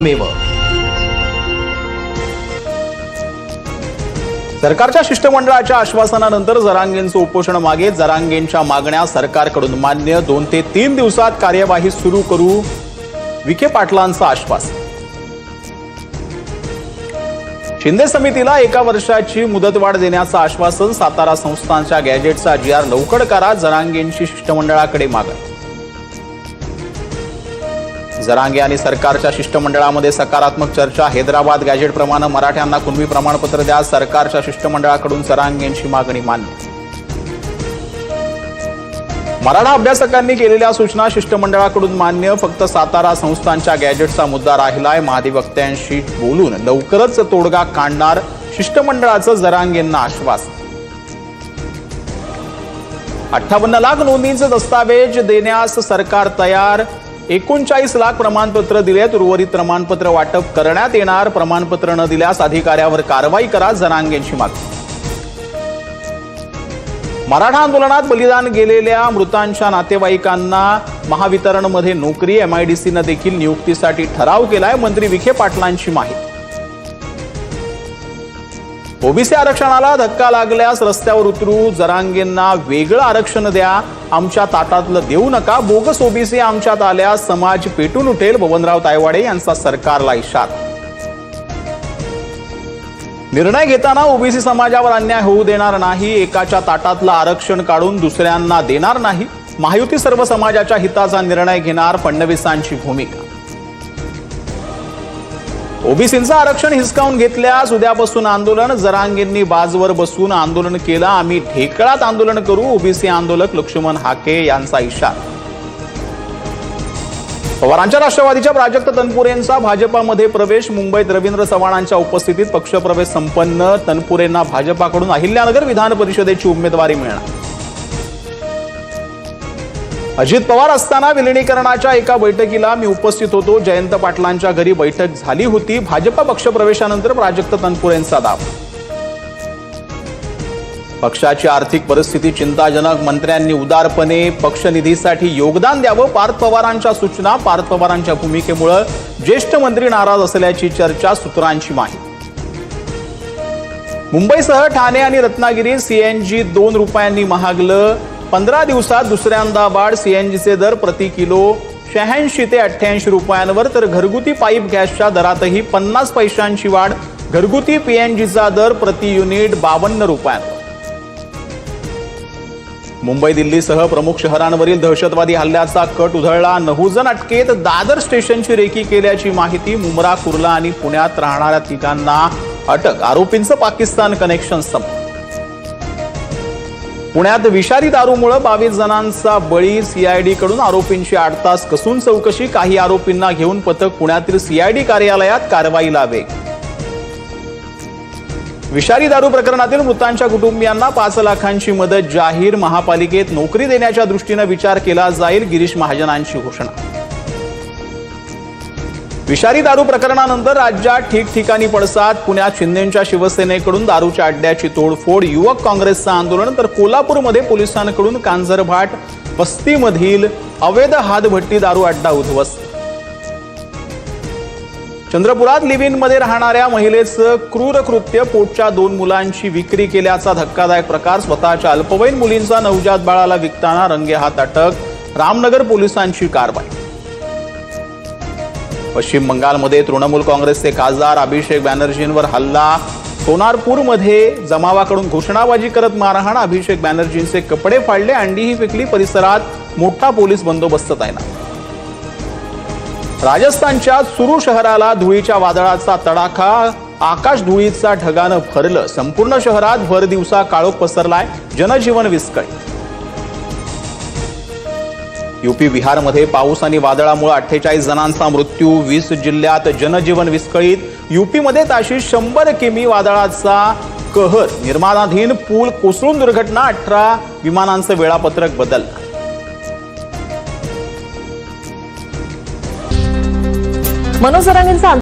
मेव सरकारच्या शिष्टमंडळाच्या आश्वासनानंतर जरांगेंचं उपोषण मागे. जरांगेंच्या मागण्या सरकारकडून मान्य. 2 ते 3 दिवसात कार्यवाही सुरू करू, विखे पाटलांचं आश्वासन. शिंदे समितीला 1 वर्षाची मुदतवाढ देण्याचं आश्वासन. सातारा संस्थांच्या गॅजेटचा GR लवकर करा, जरांगेंची शिष्टमंडळाकडे मागणी. जरांगे आणि सरकारच्या शिष्टमंडळामध्ये सकारात्मक चर्चा. हैदराबाद गॅजेटप्रमाणे मराठ्यांना कुणबी प्रमाणपत्र द्या, सरकारच्या शिष्टमंडळाकडून जरांगेंची मागणी मान्य. मराठा अभ्यासकांनी केलेल्या सूचना शिष्टमंडळाकडून मान्य. फक्त सातारा संस्थांच्या गॅजेटचा मुद्दा राहिलाय. महाधिवक्त्यांशी बोलून लवकरच तोडगा काढणार, शिष्टमंडळाचं जरांगेंना आश्वासन. 58 लाख नोंदणीचे दस्तावेज देण्यास सरकार तयार. 39 लाख प्रमाणपत्र दिलेत. उर्वरित प्रमाणपत्र वाटप करण्यात येणार. प्रमाणपत्र न दिल्यास अधिकाऱ्यावर कारवाई करा, जरांगेंची मागणी. मराठा आंदोलनात बलिदान गेलेल्या मृतांच्या नातेवाईकांना महावितरणमध्ये नोकरी. MIDCनं देखील नियुक्तीसाठी ठराव केलाय. मंत्री विखे पाटलांची माहिती. ओबीसी आरक्षणाला धक्का लागल्यास रस्त्यावर उतरू, जरांगेंना वेगळं आरक्षण द्या, आमच्या ताटातलं देऊ नका. बोगस ओबीसी आमच्यात आल्यास समाज पेटून उठेल, बबनराव तायवाडे यांचा सरकारला इशारा. निर्णय घेताना ओबीसी समाजावर अन्याय होऊ देणार नाही. एकाच्या ताटातलं आरक्षण काढून दुसऱ्यांना देणार नाही. महायुती सर्व समाजाच्या हिताचा निर्णय घेणार, फडणवीसांची भूमिका. ओबीसींचं आरक्षण हिसकावून घेतल्यास उद्यापासून आंदोलन. जरांगेंनी बाजवर बसून आंदोलन केलं, आम्ही ढेकळात आंदोलन करू, ओबीसी आंदोलक लक्ष्मण हाके यांचा इशारा. पवारांच्या राष्ट्रवादीच्या प्राजक्त तनपुरेंचा भाजपामध्ये प्रवेश. मुंबईत रवींद्र चव्हाणांच्या उपस्थितीत पक्षप्रवेश संपन्न. तनपुरेंना भाजपाकडून अहिल्यानगर विधान परिषदेची उमेदवारी मिळणार. अजित पवार असताना विलिनीकरणाच्या एका बैठकीला मी उपस्थित होतो. जयंत पाटलांच्या घरी बैठक झाली होती. भाजपा पक्षप्रवेशानंतर प्राजक्त तनपुरेंचा दावा. पक्षाची आर्थिक परिस्थिती चिंताजनक. मंत्र्यांनी उदारपणे पक्षनिधीसाठी योगदान द्यावं, पार्थ पवारांच्या सूचना. पार्थ पवारांच्या भूमिकेमुळे ज्येष्ठ मंत्री नाराज असल्याची चर्चा, सूत्रांची माहिती. मुंबईसह ठाणे आणि रत्नागिरीत CNG 2 रुपयांनी महागलं. 15 दिवसात दुसऱ्यांदा वाढ. CNGचे दर प्रति किलो 86 ते 88 रुपयांवर, तर घरगुती पाईप गॅसच्या दरातही 50 पैशांची वाढ. घरगुती PNGचा दर प्रति युनिट 52 रुपयांवर. मुंबई दिल्लीसह प्रमुख शहरांवरील दहशतवादी हल्ल्याचा कट उधळला. 9 जण अटकेत. दादर स्टेशनची रेकी केल्याची माहिती. मुंब्रा, कुर्ला आणि पुण्यात राहणाऱ्या 3 अटक. आरोपींचं पाकिस्तान कनेक्शन संपलं. पुण्यात विषारी दारूमुळे 22 जणांचा बळी. CID कडून आरोपींची 8 तास कसून चौकशी. काही आरोपींना घेऊन पथक पुण्यातील CID कार्यालयात. कारवाईला वेग. विषारी दारू प्रकरणातील मृतांच्या कुटुंबियांना 5 लाखांची मदत जाहीर. महापालिकेत नोकरी देण्याच्या दृष्टीने विचार केला जाईल, गिरीश महाजनांची घोषणा. विषारी दारू प्रकरणानंतर राज्यात ठिकठिकाणी पडसाद. पुण्यात शिंदेंच्या शिवसेनेकडून दारूच्या अड्ड्याची तोडफोड. युवक काँग्रेसचं आंदोलन. तर कोल्हापूरमध्ये पोलिसांकडून कांजरभाट वस्तीमधील अवैध हातभट्टी दारू अड्डा उद्ध्वस्त. चंद्रपुरात लिव्ह-इनमध्ये राहणाऱ्या महिलेचं क्रूर कृत्य. पोटच्या 2 मुलांची विक्री केल्याचा धक्कादायक प्रकार. स्वतःच्या अल्पवयीन मुलींचा नवजात बाळाला विकताना रंगेहात अटक. रामनगर पोलिसांची कारवाई. पश्चिम बंगालमध्ये तृणमूल काँग्रेसचे खासदार अभिषेक बॅनर्जींवर हल्ला. सोनारपूरमध्ये जमावाकडून घोषणाबाजी करत मारहाण. अभिषेक बॅनर्जींचे कपडे फाडले, अंडीही फेकली. परिसरात मोठा पोलीस बंदोबस्त तैनात. राजस्थानच्या सुरू शहराला धुळीच्या वादळाचा तडाखा. आकाश धुळीचा ढगानं भरलं. संपूर्ण शहरात भर दिवसा काळोख पसरलाय. जनजीवन विस्कळीत. UP बिहारमध्ये पाऊस आणि वादळामुळे 48 जणांचा मृत्यू. 20 जिल्ह्यात जनजीवन विस्कळीत. UPमध्ये ताशी 100 किमी वादळाचा कहर. निर्माणाधीन पूल कोसळून दुर्घटना. 18 विमानांचं वेळापत्रक बदललं. मनोज जरांगेंचा